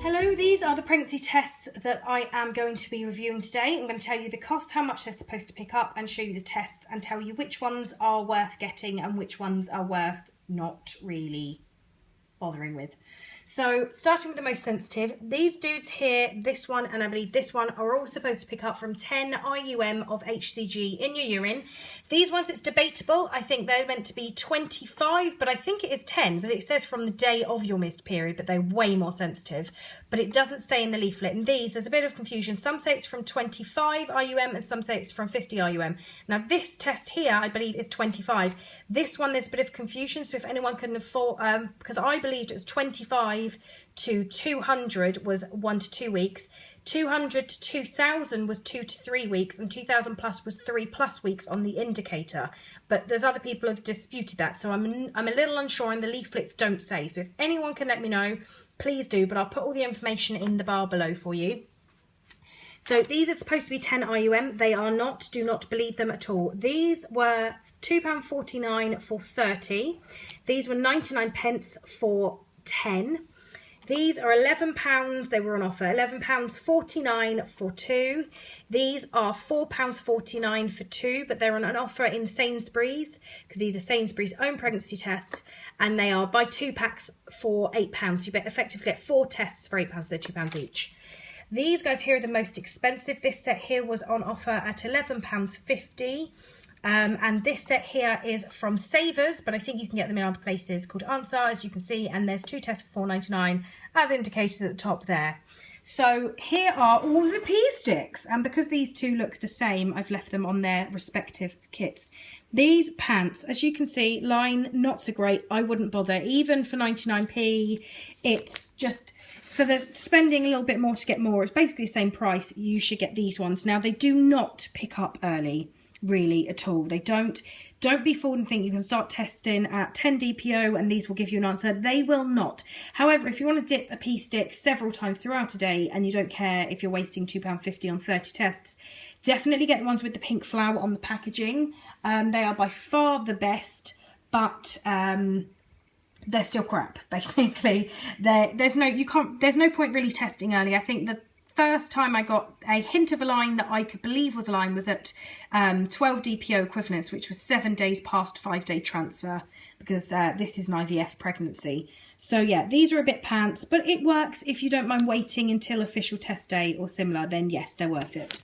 Hello, these are the pregnancy tests that I am going to be reviewing today. I'm going to tell you the cost, how much they're supposed to pick up, and show you the tests and tell you which ones are worth getting and which ones are worth not really bothering with. So starting with the most sensitive, these dudes here, this one and I believe this one, are all supposed to pick up from 10 IUM of HCG in your urine. These ones, it's debatable. I think they're meant to be 25, but I think it is 10, but it says from the day of your missed period, but they're way more sensitive. But it doesn't say in the leaflet. And these, there's a bit of confusion. Some say it's from 25 IUM and some say it's from 50 IUM. Now this test here, I believe, is 25. This one, there's a bit of confusion. So if anyone can afford, because I believed it was 25 to 200 was 1 to 2 weeks, 200 to 2000 was 2 to 3 weeks, and 2000 plus was 3+ weeks on the indicator. But there's other people who have disputed that, so I'm a little unsure, and the leaflets don't say. So if anyone can let me know, please do, but I'll put all the information in the bar below for you. So these are supposed to be 10 IUM. They are not. Do not believe them at all. These were £2.49 for 30. These were 99p for 10. These are £11, they were on offer, £11.49 for 2. These are £4.49 for 2, but they're on an offer in Sainsbury's, because these are Sainsbury's own pregnancy tests, and they are buy 2 packs for £8. You effectively get 4 tests for £8, they're £2 each. These guys here are the most expensive. This set here was on offer at £11.50. And this set here is from Savers, but I think you can get them in other places, called Answer, as you can see, and there's 2 tests for £4.99 as indicated at the top there. So here are all the pee sticks, and because these two look the same, I've left them on their respective kits. These pants, as you can see, line not so great. I wouldn't bother, even for 99p. It's just, for the spending a little bit more to get more, it's basically the same price. You should get these ones. Now, they do not pick up early, really, at all. They don't be fooled and think you can start testing at 10 DPO and these will give you an answer. They will not. However, if you want to dip a pee stick several times throughout a day and you don't care if you're wasting £2.50 on 30 tests, definitely get the ones with the pink flower on the packaging. They are by far the best, but they're still crap, basically. There's no point really testing early. I think the first time I got a hint of a line that I could believe was a line was at 12 DPO equivalents, which was 7 days past 5-day transfer, because this is an IVF pregnancy. So yeah, these are a bit pants, but it works if you don't mind waiting until official test day or similar, then yes, they're worth it.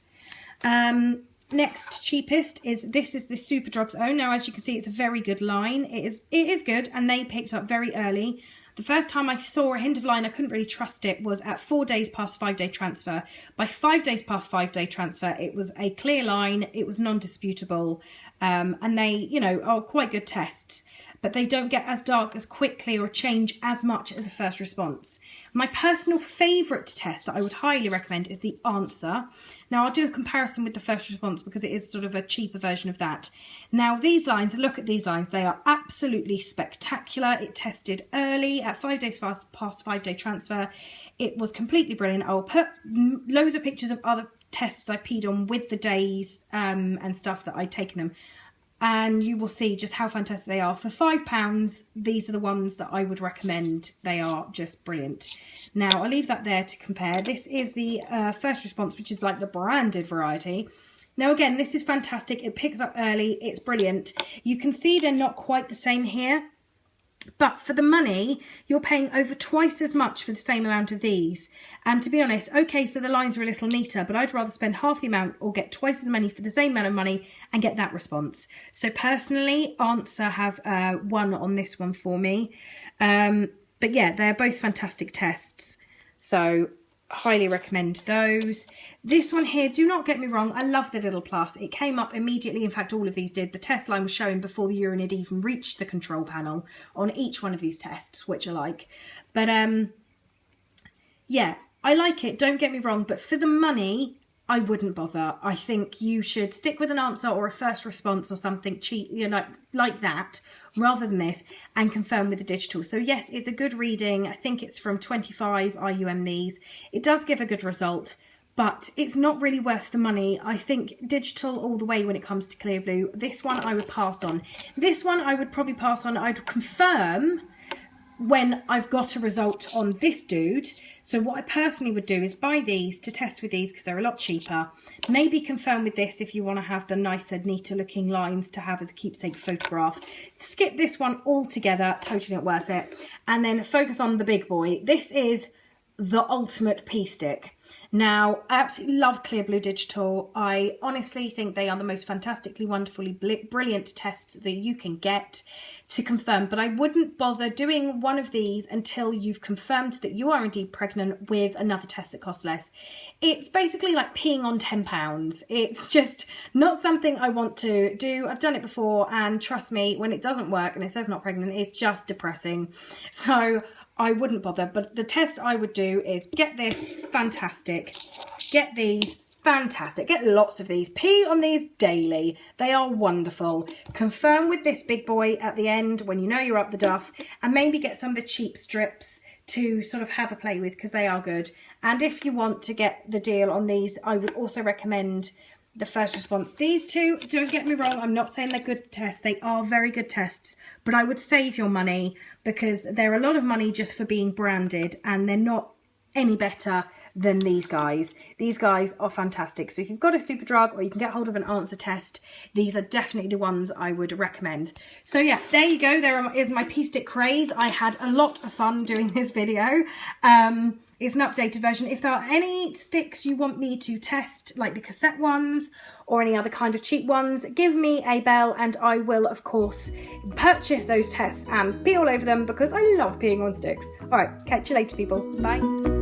Next cheapest is the superdrugs own. Now, as you can see, it's a very good line. It is good, and they picked up very early. The first time I saw a hint of line, I couldn't really trust it, was at 4 days past 5-day transfer. By 5 days past 5-day transfer, it was a clear line, it was non-disputable, and they, you know, are quite good tests, but they don't get as dark as quickly or change as much as a first response. My personal favourite test that I would highly recommend is the Answer. Now, I'll do a comparison with the first response because it is sort of a cheaper version of that. Now, these lines, look at these lines, they are absolutely spectacular. It tested early at 5 days past 5-day transfer. It was completely brilliant. I will put loads of pictures of other tests I've peed on with the days and stuff that I'd taken them, and you will see just how fantastic they are. For £5, these are the ones that I would recommend. They are just brilliant. Now, I'll leave that there to compare. This is the first response, which is like the branded variety. Now, again, this is fantastic. It picks up early. It's brilliant. You can see they're not quite the same here, but for the money, you're paying over twice as much for the same amount of these. And to be honest, okay, so the lines are a little neater, but I'd rather spend half the amount or get twice as many for the same amount of money and get that response. So personally, Answer have won on this one for me. But yeah, they're both fantastic tests. So highly recommend those. This one here, do not get me wrong, I love the little plus. It came up immediately. In fact, all of these did. The test line was showing before the urine had even reached the control panel on each one of these tests, which I like. But yeah, I like it, don't get me wrong, but for the money, I wouldn't bother. I think you should stick with an Answer or a first response or something cheap, you know, like that, rather than this, and confirm with the digital. So yes, it's a good reading. I think it's from 25 IUM these. It does give a good result, but it's not really worth the money. I think digital all the way when it comes to Clearblue. This one I would pass on. This one I would probably pass on. I'd confirm when I've got a result on this dude. So what I personally would do is buy these to test with these because they're a lot cheaper. Maybe confirm with this if you want to have the nicer, neater looking lines to have as a keepsake photograph. Skip this one altogether, totally not worth it. And then focus on the big boy. This is the ultimate pea stick. Now, I absolutely love Clearblue Digital. I honestly think they are the most fantastically, wonderfully brilliant tests that you can get to confirm, but I wouldn't bother doing one of these until you've confirmed that you are indeed pregnant with another test that costs less. It's basically like peeing on £10. It's just not something I want to do. I've done it before, and trust me, when it doesn't work and it says not pregnant, it's just depressing. So I wouldn't bother, but the test I would do is get this, fantastic. Get these, fantastic. Get lots of these. Pee on these daily. They are wonderful. Confirm with this big boy at the end when you know you're up the duff, and maybe get some of the cheap strips to sort of have a play with because they are good. And if you want to get the deal on these, I would also recommend the First Response. These two, don't get me wrong, I'm not saying they're good tests. They are very good tests, but I would save your money because they're a lot of money just for being branded, and they're not any better than these guys. These guys are fantastic. So if you've got a superdrug or you can get hold of an answer test, these are definitely the ones I would recommend. So yeah, there you go. There is my pea stick craze. I had a lot of fun doing this video. It's an updated version. If there are any sticks you want me to test, like the cassette ones or any other kind of cheap ones, give me a bell and I will, of course, purchase those tests and pee all over them because I love peeing on sticks. All right, catch you later, people. Bye.